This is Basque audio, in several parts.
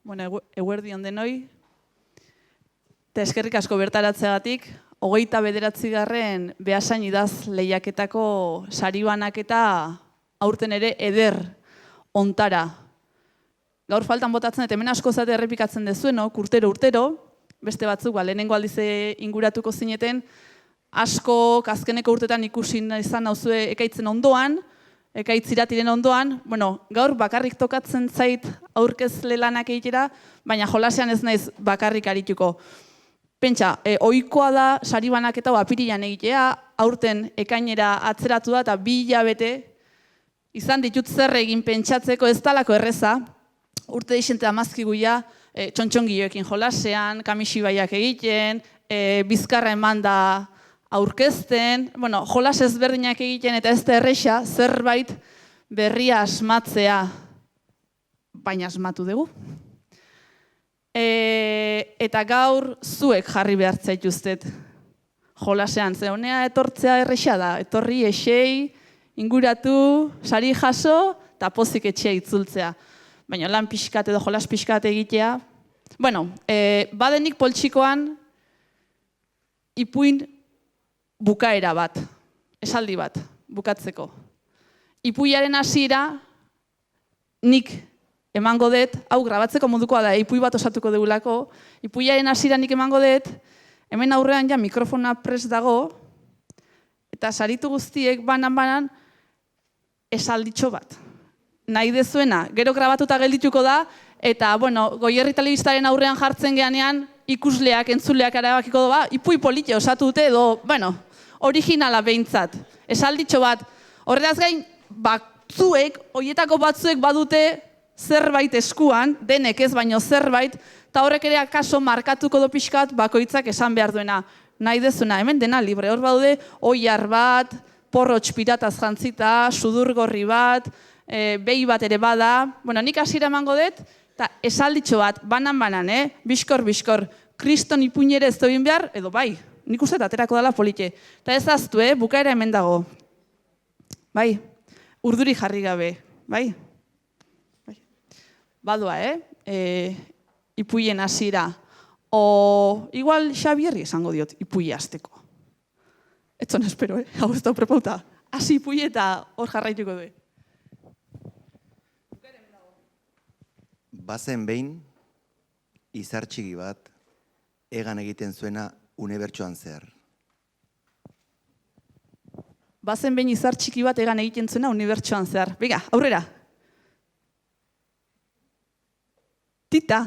Eguerdi on denoi. Eta eskerrik asko bertaratzeagatik, 29. Beasain idaz lehiaketako sari banaketa aurten ere eder ontara. Gaur faltan botatzen, eta hemen asko zate errepikatzen dezuenok, urtero, beste batzuk, lehenengo aldiz inguratuko zineten, asko azkeneko urtetan ikusi izan nauzue ekaitzen ondoan, ekaitziratiren ondoan, gaur bakarrik tokatzen zait aurkezle lanak egitera, baina jolasean ez naiz bakarrik arituko. Pentsa, ohikoa da sari banaketa apirilean egitea, aurten ekainera atzeratu da eta 2 hilabete izan ditut zer egin pentsatzeko ez talako erreza, urte deixente amazkiguia, txontxongioekin jolasean, kamixibaiak egiten, bizkarra eman da aurkezten, jolas ezberdinak egiten eta ez da erresa zerbait berria asmatzea, baina asmatu dugu. Eta gaur zuek jarri behar zaituztet jolasean, ze honea etortzea erresa da, etorri esei, inguratu, sari jaso eta pozik etxea itzultzea. Baina lan pixkat edo jolas pixkat egitea. Badenik poltsikoan ipuin bukaera bat, esaldi bat, bukatzeko. Ipuiaren hasiera nik emango dut, hau grabatzeko modukoa da, ipui bat osatuko dugulako, ipuiaren hasiera nik emango dut, hemen aurrean ja mikrofona prest dago, eta saritu guztiek banan esalditxo bat. Nahi dezuena, gero grabatuta geldituko da, eta, Goierri telebistaren aurrean jartzen geanean, ikusleak, entzuleak arabakiko da, ipui polite osatu dute edo, originala behintzat. Esalditxo bat, horretaz gain, batzuek, horietako batzuek badute zerbait eskuan, denek ez baino zerbait, eta horrek ere akaso markatuko do pixkat bakoitzak esan behar duena. Nahi dezuna, hemen dena libre, hor baude, oiar bat, porrotx pirataz jantzita, sudurgorri bat, behi bat ere bada. Nik hasiera emango dut, eta esalditxo bat, banan, biskor, kriston ipuinere ez doin behar, edo bai, nik uste aterako dela polite. Eta ez aztu, bukaera hemen dago. Bai, urduri jarri gabe, bai? Badua, ipuien hasiera. O, igual Xabierri esango diot, ipui hasteko. Etzon espero, hau ez da prepauta. Hasi ipui eta hor jarraituko du. Bazen behin, izar txiki bat, egan egiten zuena unibertsoan zehar. Bazen behin izar txiki bat egan egiten zuena unibertsoan zehar. Biga, aurrera. Tita.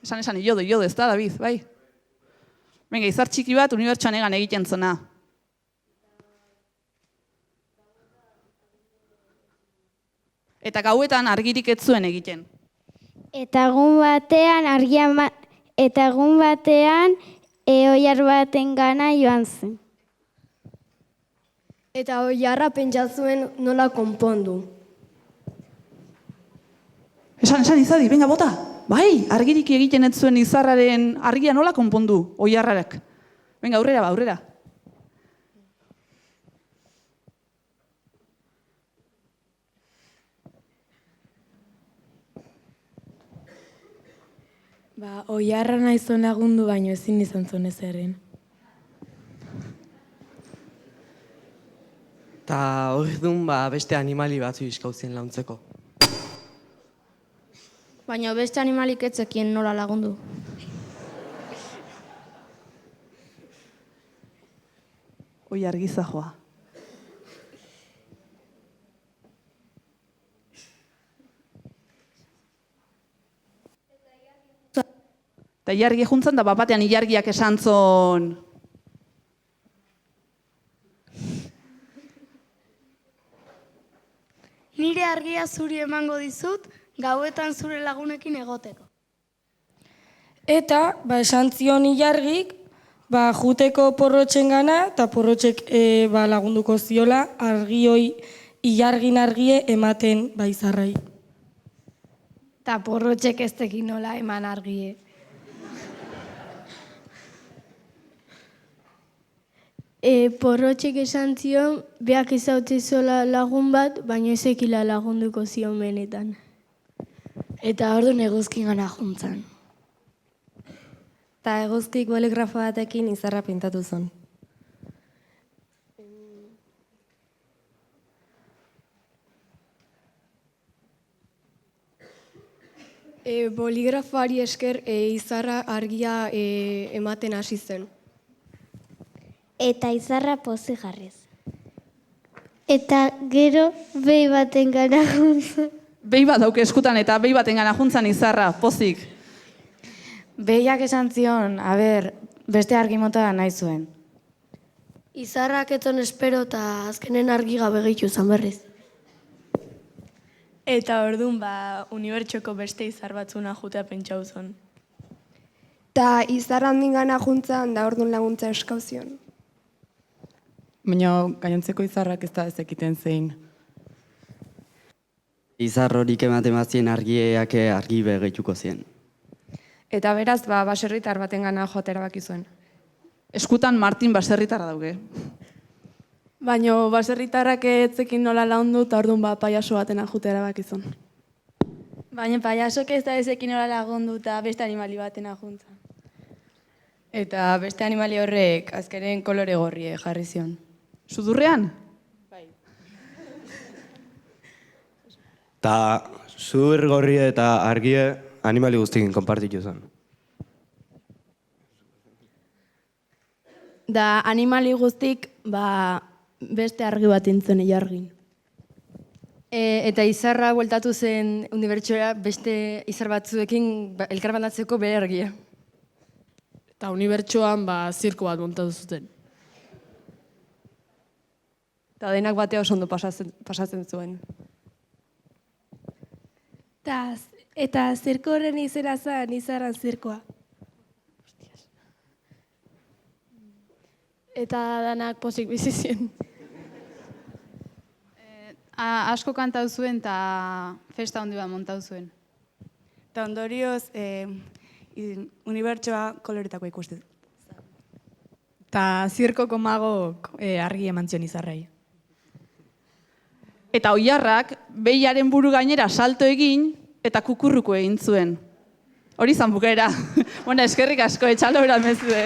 Esan, iodo, ez da, David, bai? Venga, izar txiki bat unibertsoan egan egiten zuena. Eta gauetan argirik ez zuen egiten. Eta egun batean oiar baten gana joan zen. Eta oiarra pentsatzuen nola konpondu. Esan, izadi, venga, bota. Bai, argirik egiten ez zuen izarraren argia nola konpondu, oiarrarak. Venga, aurrera. Oiarra nahi zuen lagundu baino ezin izan zuen ezerren. Eta horrek duen beste animali batzu izkauzien launtzeko. Baina beste animalik etzekien nola lagundu. Oiar gizajoa. Eta ilargi juntzan da bapatean ilargiak esan zon. Nire argia zuri emango dizut, gauetan zure lagunekin egoteko. Eta, esan zion ilargik, juteko porrotxen gana, eta porrotxek lagunduko ziola, ilargin argie ematen izarrai. Eta porrotxek ez tekin nola eman argie. Porrotxek esan zion, beak izaute zola lagun bat, baina ezekila lagunduko zion benetan. Eta orduan eguzkin gana juntzan. Eta eguzkik boligrafo batekin izarra pintatu zen. Boligrafoari esker izarra argia ematen hasi zen. Eta izarra pozi jarriz. Eta gero behi baten gana juntzan. Behi bat dauke eskutan eta behi baten gana juntzan izarra, pozik. Behiak esan zion, beste argi mota nahi zuen. Izarrak etzon espero eta azkenen argi gabe gehitu zan berriz. Eta orduan, unibertsoko beste izar batzuna jutea pentsau zen. Ta izar handin gana juntzan da orduan laguntza eskauzion. Baina gainontzeko izarrak ez da ezekiten zein. Izar horik ematen bazien argiak argi begituko zien. Eta beraz, baserritar baten gana joatera baki zuen. Eskutan Martin baserritarra dauke. Baina baserritarrak etzekin nola laundu eta orduan paiaso batena jutera bakizun. Baina paiasok ez da ezekin nola lagundu eta beste animali batena juntzan. Eta beste animali horrek azkenen kolore gorrie jarri zion. Sudurrean? Ta sudur gorrie eta argie animali guztikin konpartitu zen. Da animali guztik, beste argi bat intzen ilargin. Eta izarra bueltatu zen unibertsora beste izar batzuekin elkarbandatzeko bere argia. Eta unibertsoan zirko bat montatu zuten. Eta denak batea oso ondo pasatzen zuen. Eta zirko horren izena zen izarran zirkoa. Eta danak pozik bizi ziren. Asko kantau zuen eta festa handi bat montau zuen. Eta ondorioz, unibertsoa koloretako ikusten. Eta zirkoko magok argi eman zion izarrei. Eta oilarrak behiaren buru gainera salto egin eta kukurruko egin zuen. Hori zan bukaera. Bueno, eskerrik asko, etxalo berat mezue.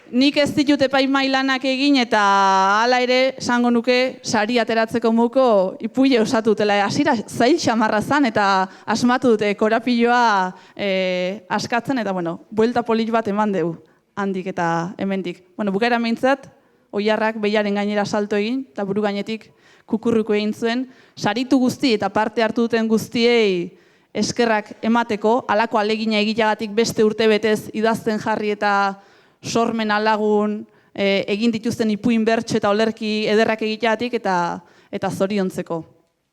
Nik ez ditut epaimai lanak egin eta hala ere esango nuke sari ateratzeko muko ipuile osatutela. Hasira zail xamarra zan eta asmatu dute korapiloa askatzen eta buelta polit bat eman dugu handik eta hemendik. Bukaera meintzat, oilarrak behiaren gainera salto egin eta buru gainetik kukurruko egin zuen. Saritu guzti eta parte hartu duten guztiei eskerrak emateko, halako alegina egiteagatik beste urtebetez idazten jarri eta sormen alagun egin dituzten ipuin bertso eta olerki ederrak egiteagatik eta zoriontzeko.